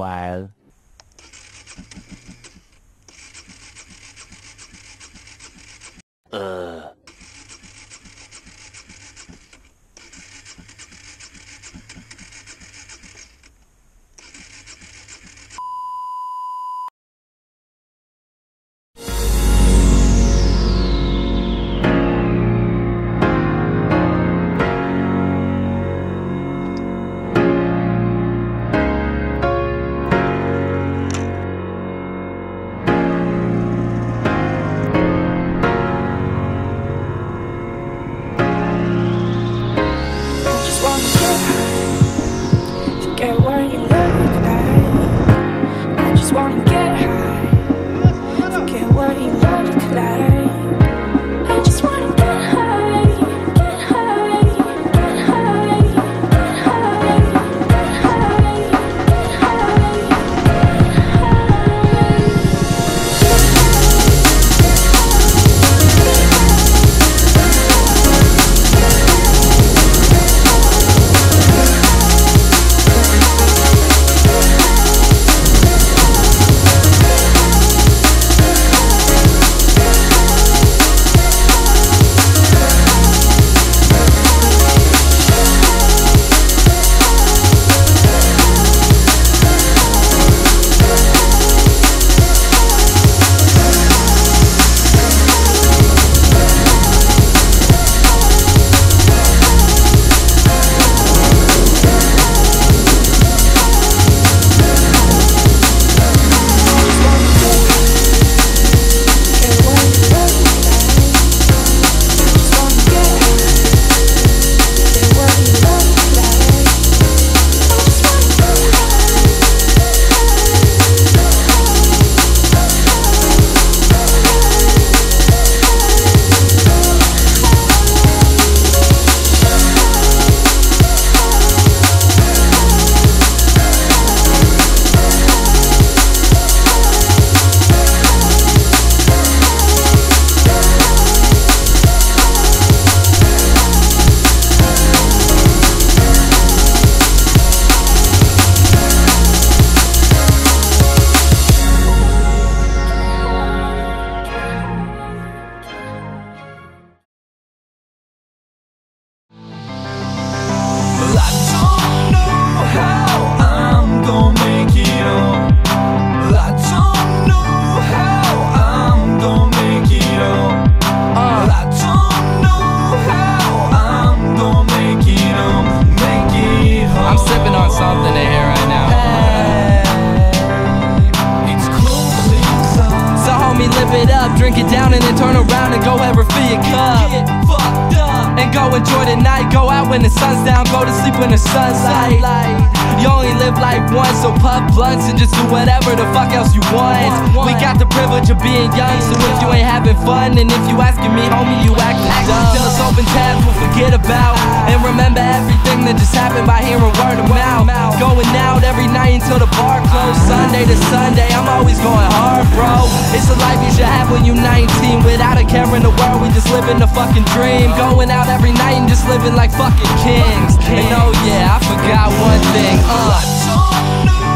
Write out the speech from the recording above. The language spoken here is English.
while. Forget what you look like. I just wanna get high. Forget what you look like. I just wanna get high. Get high. Get high. Get high. Get high. Get high. Drink it down and then turn around and go have a refill your cup. Get fucked up and go enjoy the night. Go out when the sun's down, go to sleep when the sun's light. You only live life once, so puff blunts and just do whatever the fuck else you want. We got the privilege of being young, so if you ain't having fun, and if you asking me, homie, you acting dumb. Just open tabs, we'll forget about, and remember everything that just happened by hearing word of mouth. Going out every night until the bar closed, Sunday to Sunday, I'm always going hard, bro. It's a life you should have when you're 19, without a care in the world, we just living the fucking dream. Going out every night and just living like fucking kings. And oh yeah, I forgot one thing, I don't know